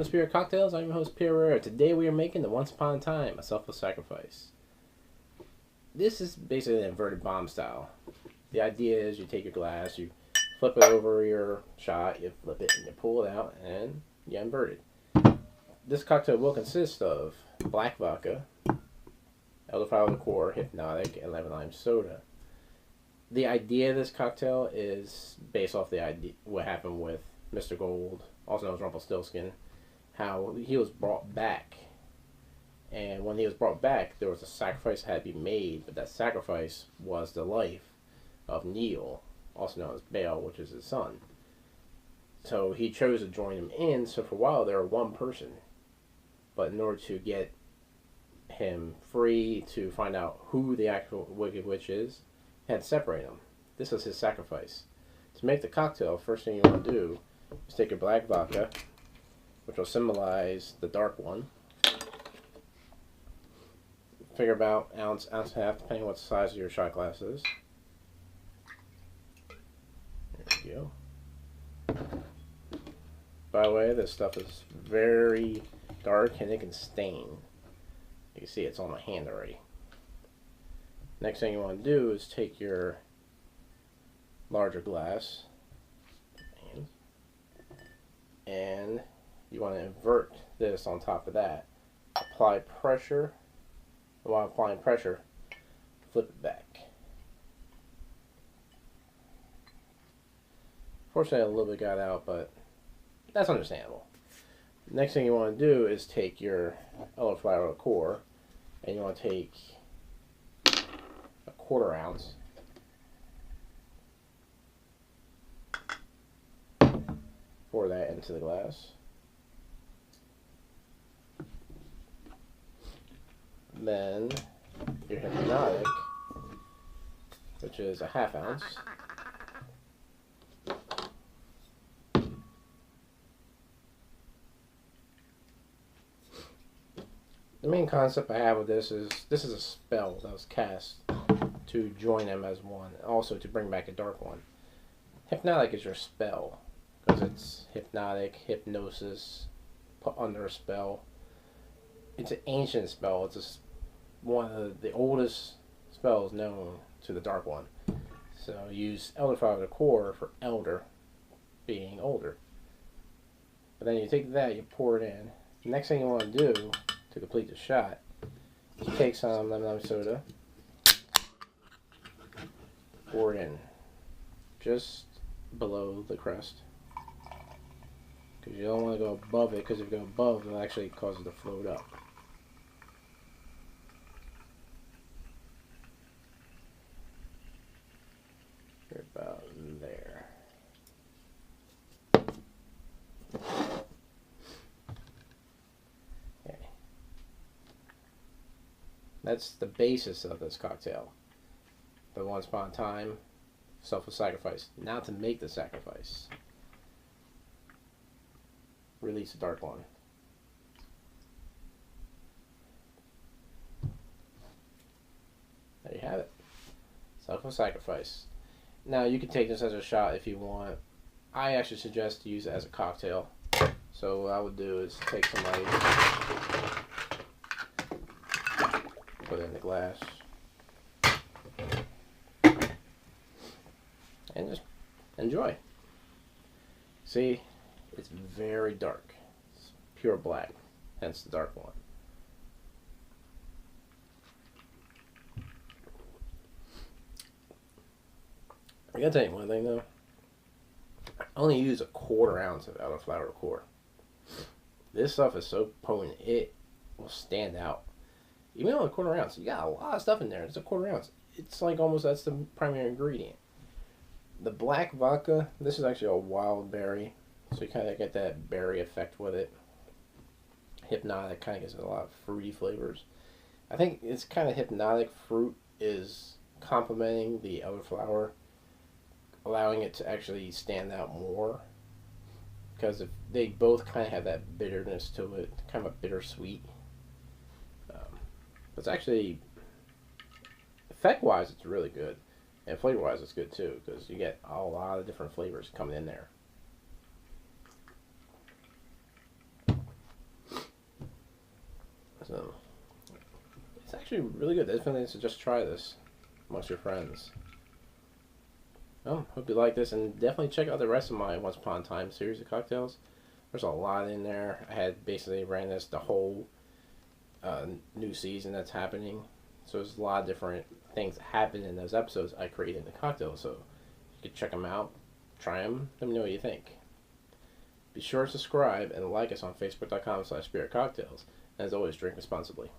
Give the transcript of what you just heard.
Spirit Cocktails. I'm your host, Pierre Rare. Today we are making the Once Upon a Time, a Selfless Sacrifice. This is basically an inverted bomb style. The idea is you take your glass, you flip it over your shot, you flip it and you pull it out, and you invert it. This cocktail will consist of Black Vodka, Elderflower Liqueur, Hpnotiq, and lemon lime soda. The idea of this cocktail is based off the idea what happened with Mr. Gold, also known as Rumpelstiltskin, how he was brought back. And when he was brought back, there was a sacrifice that had to be made, but that sacrifice was the life of Neil, also known as Bale, which is his son. So he chose to join him in, so for a while they were one person. But in order to get him free, to find out who the actual Wicked Witch is, he had to separate them. This was his sacrifice. To make the cocktail, first thing you want to do is take your Black Vodka, which will symbolize the dark one. Figure about ounce, ounce and a half, depending on what the size of your shot glass is. There you go. By the way, this stuff is very dark and it can stain. You can see it's on my hand already. Next thing you want to do is take your larger glass and you want to invert this on top of that. Apply pressure. While applying pressure, flip it back. Fortunately, a little bit got out, but that's understandable. Next thing you want to do is take your Elderflower Liqueur, and you want to take a 1/4 ounce. Pour that into the glass. Then your Hpnotiq, which is a 1/2 ounce. The main concept I have with this is a spell that was cast to join them as one, also to bring back a dark one. Hpnotiq is your spell, because it's hypnotic, hypnosis, put under a spell. It's an ancient spell. It's one of the oldest spells known to the Dark One. So use Elderflower Liqueur for elder, being older. But then you take that, you pour it in. The next thing you want to do to complete the shot is take some lemon lime soda, pour it in just below the crest. Because you don't want to go above it, because if you go above, it'll actually cause it to float up. You're about there. Okay. That's the basis of this cocktail. The Once Upon a Time, Selfless Sacrifice. Now to make the sacrifice. Release the dark one. There you have it. Selfless Sacrifice. Now you can take this as a shot if you want. I actually suggest to use it as a cocktail. So what I would do is take some ice, put it in the glass, and just enjoy. See, it's very dark. It's pure black, hence the dark one. I gotta tell you one thing though. I only use a 1/4 ounce of Elderflower Liqueur. This stuff is so potent, it will stand out. Even on a 1/4 ounce, you got a lot of stuff in there. It's a 1/4 ounce. It's like almost that's the primary ingredient. The Black Vodka, this is actually a wild berry, so you kind of get that berry effect with it. Hpnotiq kind of gives it a lot of fruity flavors. I think it's kind of Hpnotiq fruit is complementing the Elderflower, allowing it to actually stand out more, because if they both kind of have that bitterness to it, kind of a bittersweet. It's actually, effect wise, it's really good, and flavor wise, it's good too, because you get a lot of different flavors coming in there. actually really good. Definitely suggest try this amongst your friends. Well, hope you like this, and definitely check out the rest of my Once Upon a Time series of cocktails. There's a lot in there. I had basically ran this the whole new season that's happening. So there's a lot of different things that happen in those episodes I created in the cocktails. So you can check them out, try them, let me know what you think. Be sure to subscribe and like us on facebook.com/spiritcocktails. And as always, drink responsibly.